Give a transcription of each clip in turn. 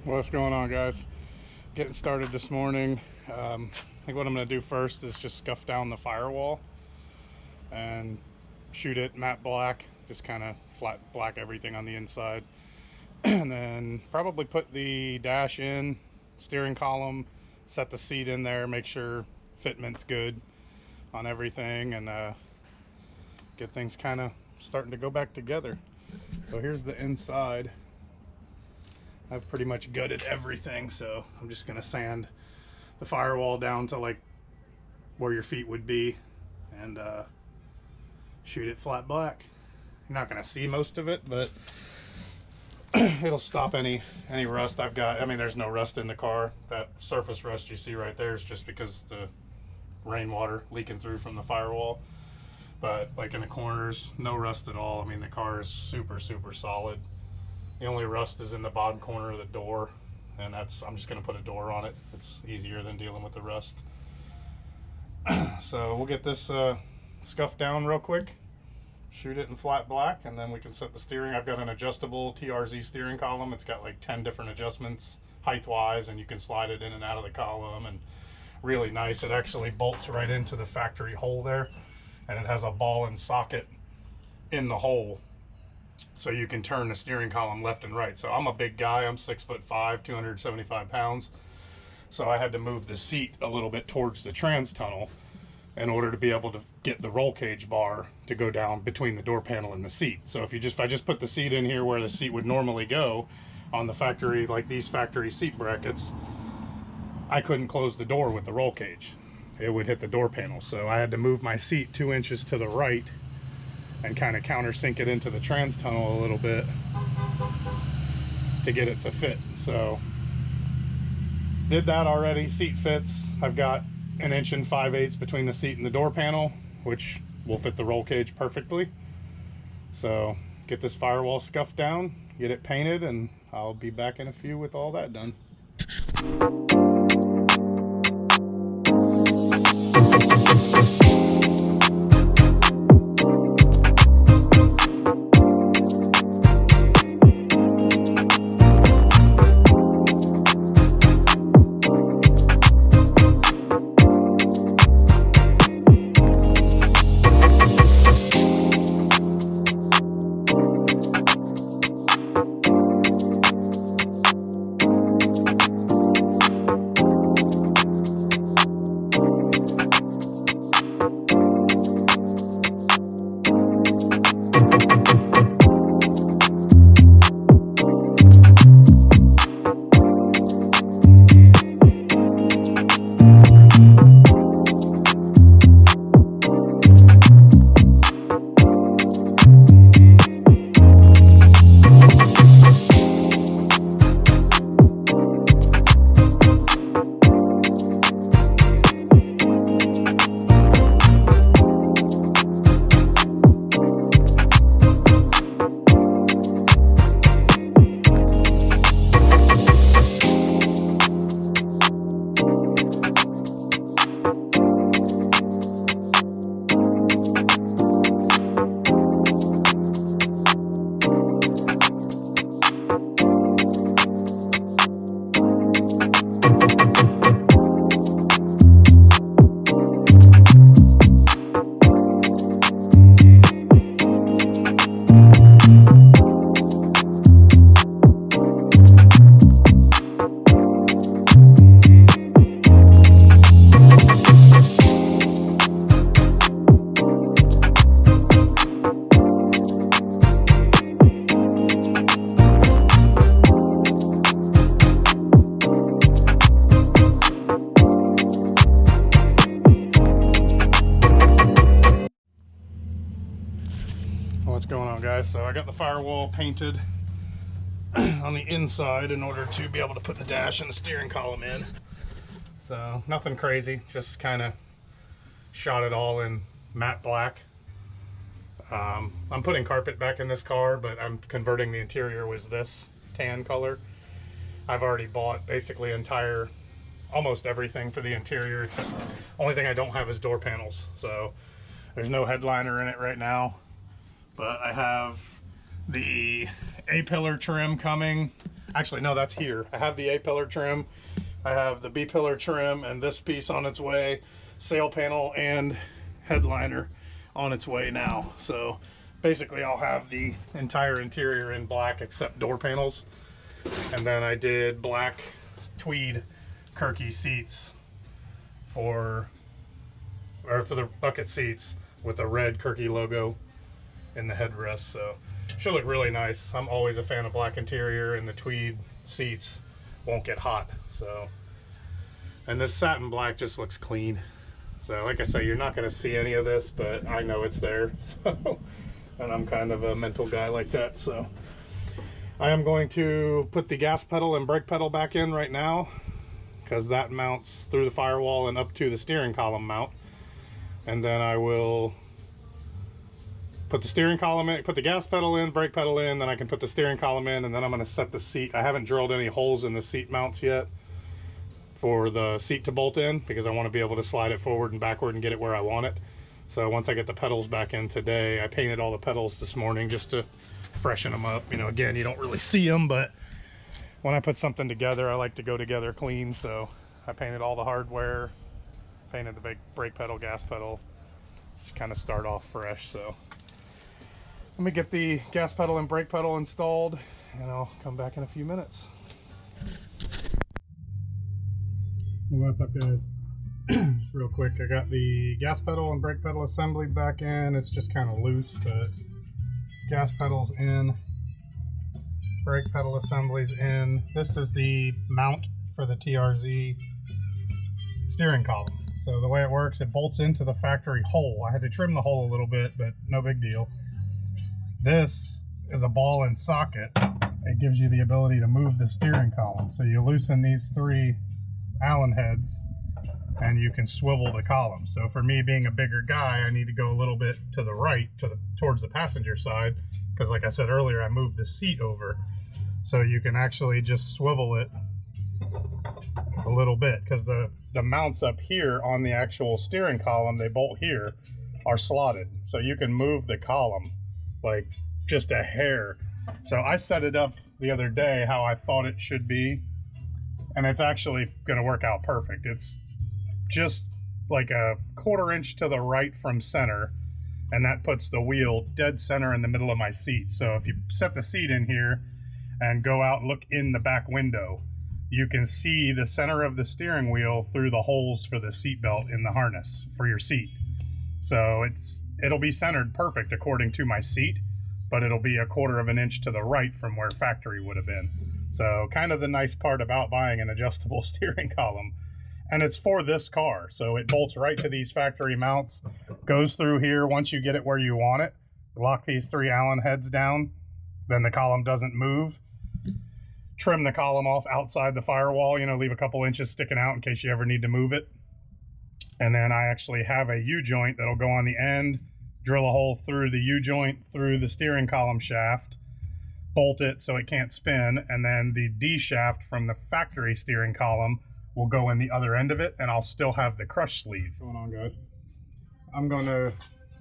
What's going on, guys? Getting started this morning. I think what I'm going to do first is just scuff down the firewall and shoot it matte black, just kind of flat black everything on the inside, and then probably put the dash in, steering column, set the seat in there, make sure fitment's good on everything, and get things kind of starting to go back together. So here's the inside. I've pretty much gutted everything, so I'm just gonna sand the firewall down to like where your feet would be and shoot it flat black. You're not gonna see most of it, but it'll stop any rust I've got. I mean, there's no rust in the car. That surface rust you see right there is just because the rainwater leaking through from the firewall. But like in the corners, no rust at all. I mean, the car is super solid. The only rust is in the bottom corner of the door, and I'm just going to put a door on it. It's easier than dealing with the rust. So we'll get this scuffed down real quick, shoot it in flat black, and then we can set the steering. I've got an adjustable TRZ steering column. It's got like 10 different adjustments height-wise, and you can slide it in and out of the column, and really nice. It actually bolts right into the factory hole there, and it has a ball and socket in the hole, so you can turn the steering column left and right. So I'm a big guy, I'm 6'5", 275 pounds. So I had to move the seat a little bit towards the trans tunnel in order to be able to get the roll cage bar to go down between the door panel and the seat. So if I just put the seat in here where the seat would normally go on the factory, like these factory seat brackets, I couldn't close the door with the roll cage. It would hit the door panel. So I had to move my seat 2 inches to the right and kind of countersink it into the trans tunnel a little bit to get it to fit. So did that already. Seat fits. I've got 1 5/8 inches between the seat and the door panel, which will fit the roll cage perfectly. So get this firewall scuffed down, get it painted, and I'll be back in a few with all that done. What's going on, guys? So I got the firewall painted on the inside in order to be able to put the dash and the steering column in. So nothing crazy, just kind of shot it all in matte black. I'm putting carpet back in this car, but I'm converting the interior with this tan color. I've already bought basically almost everything for the interior, except the only thing I don't have is door panels. So there's no headliner in it right now, but I have the A-pillar trim coming. Actually, no, that's here. I have the A-pillar trim. I have the B-pillar trim and this piece on its way, sail panel and headliner on its way now. So basically I'll have the entire interior in black except door panels. And then I did black tweed Kirky seats for the bucket seats with the red Kirky logo in the headrest. So should look really nice. I'm always a fan of black interior, and the tweed seats won't get hot. So, and this satin black just looks clean. So like I say, you're not going to see any of this, but I know it's there. So, and I'm kind of a mental guy like that. So I am going to put the gas pedal and brake pedal back in right now, because that mounts through the firewall and up to the steering column mount. And then I will put the steering column in, put the gas pedal in, brake pedal in, then I can put the steering column in, and then I'm going to set the seat. I haven't drilled any holes in the seat mounts yet for the seat to bolt in, because I want to be able to slide it forward and backward and get it where I want it. So once I get the pedals back in today, I painted all the pedals this morning just to freshen them up. You know, again, you don't really see them, but when I put something together, I like to go together clean. So I painted all the hardware, painted the big brake pedal, gas pedal, just kind of start off fresh. So let me get the gas pedal and brake pedal installed, and I'll come back in a few minutes. What's up, guys? Just real quick, I got the gas pedal and brake pedal assembly back in. It's just kind of loose, but gas pedal's in, brake pedal assembly's in. This is the mount for the TRZ steering column. So the way it works, it bolts into the factory hole. I had to trim the hole a little bit, but no big deal. This is a ball and socket. It gives you the ability to move the steering column. So you loosen these 3 Allen heads and you can swivel the column. So for me, being a bigger guy, I need to go a little bit to the right, towards the passenger side, because like I said earlier, I moved the seat over. So you can actually just swivel it a little bit, because the mounts up here on the actual steering column, they bolt here, are slotted. So you can move the column like just a hair. So I set it up the other day how I thought it should be, and it's actually going to work out perfect. It's just like a 1/4 inch to the right from center, and that puts the wheel dead center in the middle of my seat. So if you set the seat in here and go out and look in the back window, you can see the center of the steering wheel through the holes for the seat belt in the harness for your seat. So it'll be centered perfect according to my seat, but it'll be a 1/4 of an inch to the right from where factory would have been. So kind of the nice part about buying an adjustable steering column. And it's for this car, so it bolts right to these factory mounts, goes through here. Once you get it where you want it, lock these 3 Allen heads down, then the column doesn't move. Trim the column off outside the firewall, you know, leave a couple inches sticking out in case you ever need to move it. And then I actually have a U-joint that'll go on the end, drill a hole through the U-joint through the steering column shaft, bolt it so it can't spin, and then the D shaft from the factory steering column will go in the other end of it, and I'll still have the crush sleeve. What's going on, guys?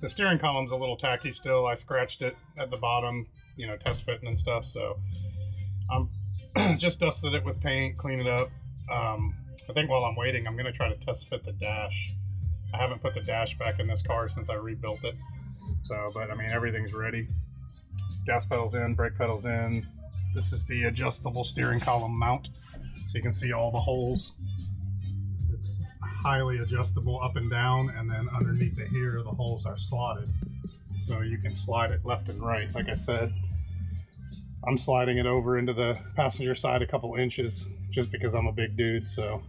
The steering column's a little tacky still. I scratched it at the bottom, you know, test fitting and stuff, so I'm just dusted it with paint, clean it up. I think while I'm waiting, I'm gonna try to test fit the dash. I haven't put the dash back in this car since I rebuilt it. So, but I mean, everything's ready. Gas pedal's in, brake pedal's in. This is the adjustable steering column mount. So you can see all the holes. It's highly adjustable up and down, and then underneath it here, the holes are slotted. So you can slide it left and right. Like I said, I'm sliding it over into the passenger side a couple inches just because I'm a big dude. So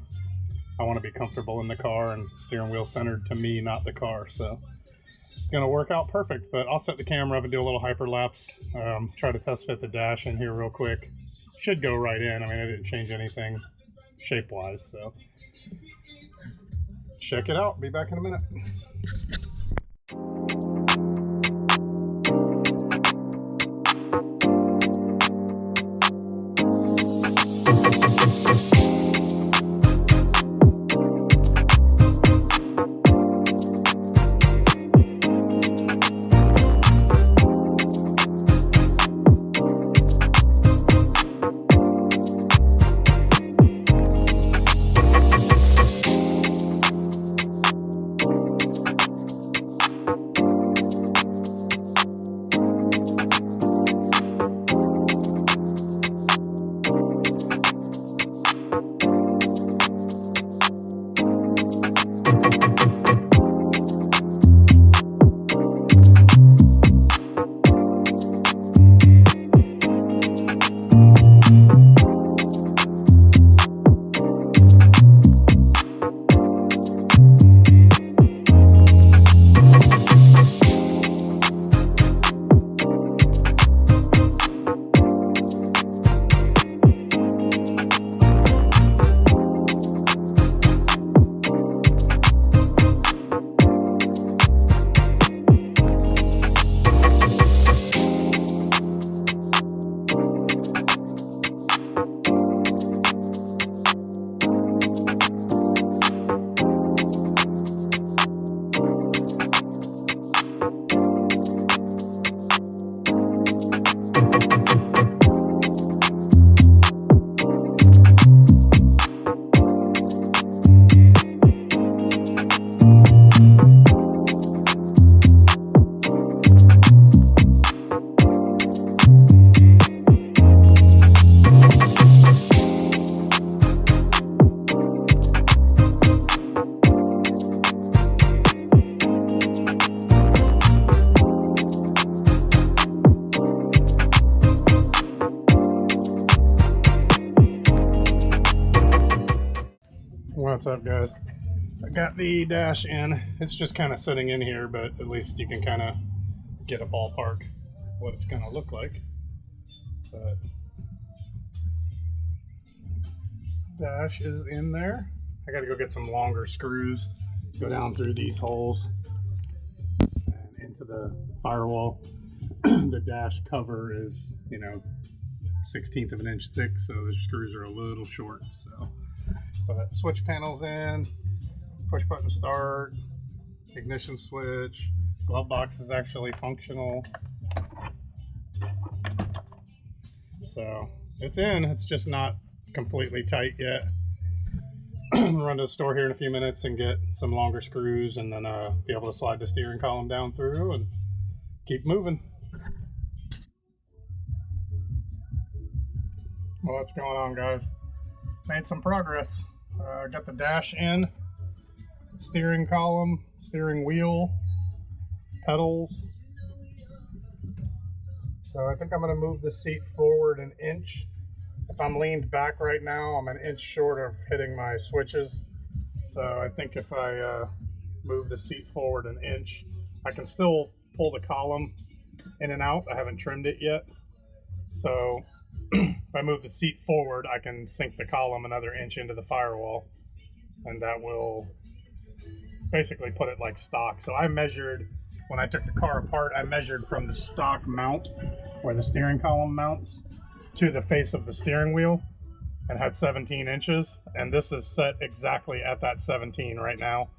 I want to be comfortable in the car, and steering wheel centered to me, not the car. So gonna work out perfect. But I'll set the camera up and do a little hyperlapse. Try to test fit the dash in here real quick. Should go right in. I mean, I didn't change anything shape wise, so check it out. Be back in a minute. What's up, guys? I got the dash in. It's just kind of sitting in here, but at least you can kind of get a ballpark what it's going to look like. But dash is in there. I got to go get some longer screws, go down through these holes and into the firewall. The dash cover is, 1/16 of an inch thick, so the screws are a little short. So, but switch panels in, push button start, ignition switch, glove box is actually functional. So it's in, it's just not completely tight yet. Run to the store here in a few minutes and get some longer screws, and then be able to slide the steering column down through and keep moving. Well, what's going on, guys? Made some progress. Got the dash in, steering column, steering wheel, pedals. So I think I'm going to move the seat forward an inch. If I'm leaned back right now, I'm an inch short of hitting my switches. So I think if I move the seat forward an inch, I can still pull the column in and out. I haven't trimmed it yet. So if I move the seat forward, I can sink the column another inch into the firewall, and that will basically put it like stock. So I measured, when I took the car apart, I measured from the stock mount where the steering column mounts to the face of the steering wheel, and had 17 inches, and this is set exactly at that 17 right now.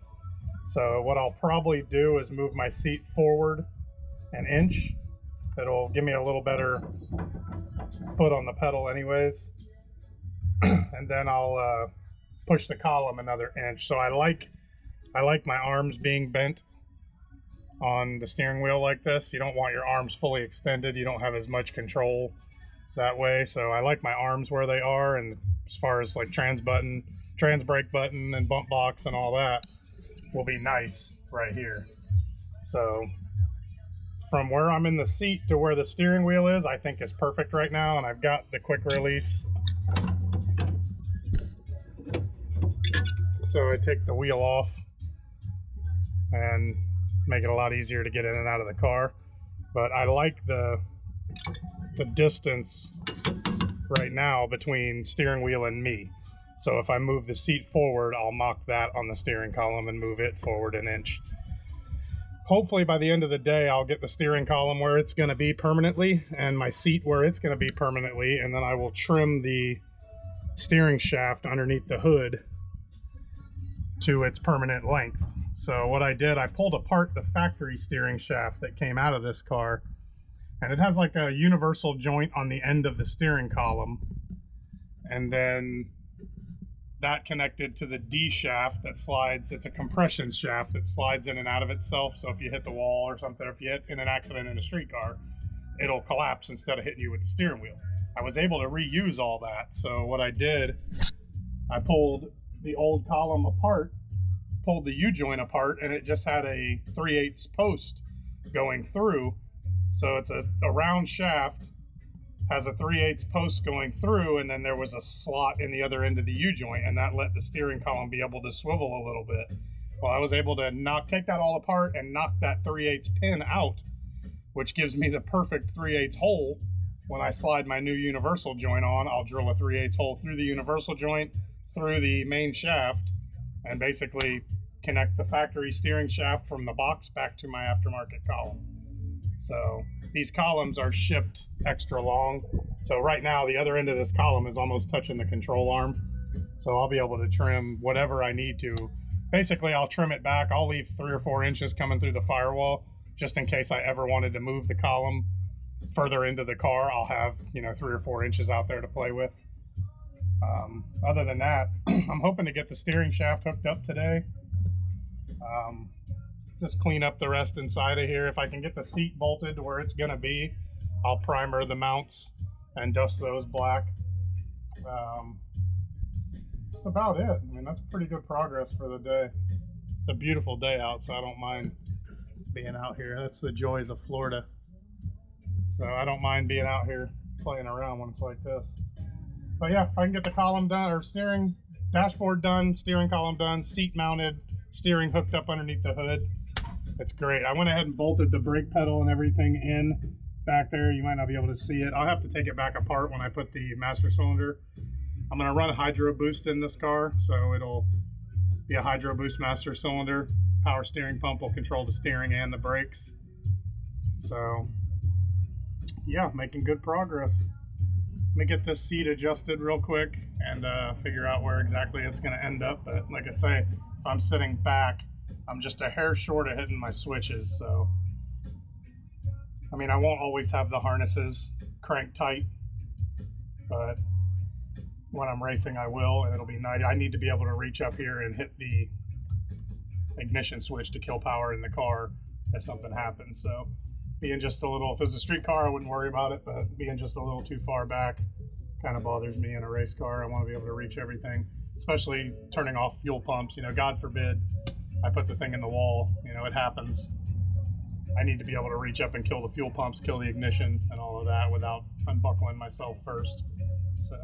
So what I'll probably do is move my seat forward an inch. It'll give me a little better foot on the pedal anyways, and then I'll push the column another inch. So I like my arms being bent on the steering wheel like this. You don't want your arms fully extended. You don't have as much control that way. So I like my arms where they are, and as far as like trans brake button and bump box and all that will be nice right here. So from where I'm in the seat to where the steering wheel is, I think is perfect right now. And I've got the quick release. So I take the wheel off and make it a lot easier to get in and out of the car. But I like the distance right now between steering wheel and me. So if I move the seat forward, I'll mock that on the steering column and move it forward an inch. Hopefully by the end of the day, I'll get the steering column where it's going to be permanently and my seat where it's going to be permanently, and then I will trim the steering shaft underneath the hood to its permanent length. So what I did, I pulled apart the factory steering shaft that came out of this car, and it has like a universal joint on the end of the steering column, and then that connected to the D shaft that slides. It's a compression shaft that slides in and out of itself, so if you hit the wall or something, or if you hit in an accident in a street car, it'll collapse instead of hitting you with the steering wheel. I was able to reuse all that, so what I did, I pulled the old column apart, pulled the U-joint apart, and it just had a 3/8 post going through. So it's a round shaft, has a 3/8 post going through, and then there was a slot in the other end of the U-joint, and that let the steering column be able to swivel a little bit. Well, I was able to take that all apart and knock that 3/8 pin out, which gives me the perfect 3/8 hole. When I slide my new universal joint on, I'll drill a 3/8 hole through the universal joint, through the main shaft, and basically connect the factory steering shaft from the box back to my aftermarket column. So these columns are shipped extra long. So right now the other end of this column is almost touching the control arm. So I'll be able to trim whatever I need to. Basically I'll trim it back. I'll leave 3 or 4 inches coming through the firewall just in case I ever wanted to move the column further into the car. I'll have, 3 or 4 inches out there to play with. Other than that, I'm hoping to get the steering shaft hooked up today. Just clean up the rest inside of here. If I can get the seat bolted to where it's going to be, I'll primer the mounts and dust those black. That's about it. I mean, that's pretty good progress for the day. It's a beautiful day out, so I don't mind being out here. That's the joys of Florida. So I don't mind being out here playing around when it's like this. But yeah, if I can get the column done, or dashboard done, steering column done, seat mounted, steering hooked up underneath the hood, it's great. I went ahead and bolted the brake pedal and everything in back there. You might not be able to see it. I'll have to take it back apart when I put the master cylinder. I'm going to run a hydro boost in this car, so it'll be a hydro boost master cylinder. Power steering pump will control the steering and the brakes. So yeah, making good progress. Let me get this seat adjusted real quick and figure out where exactly it's going to end up. But like I say, if I'm sitting back, I'm just a hair short of hitting my switches. So, I mean, I won't always have the harnesses cranked tight, but when I'm racing, I will, and it'll be nice. I need to be able to reach up here and hit the ignition switch to kill power in the car if something happens. So being just a little, if it was a street car, I wouldn't worry about it, but being just a little too far back kind of bothers me in a race car. I want to be able to reach everything, especially turning off fuel pumps. God forbid I put the thing in the wall, it happens. I need to be able to reach up and kill the fuel pumps, kill the ignition and all of that without unbuckling myself first. So,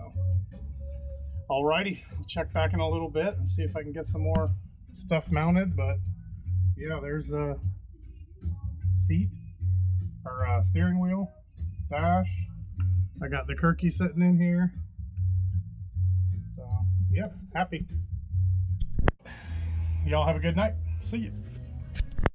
alrighty, I'll check back in a little bit and see if I can get some more stuff mounted. But yeah, there's a seat, or steering wheel, dash. I got the Kirky sitting in here. So, yeah, happy. Y'all have a good night. See you.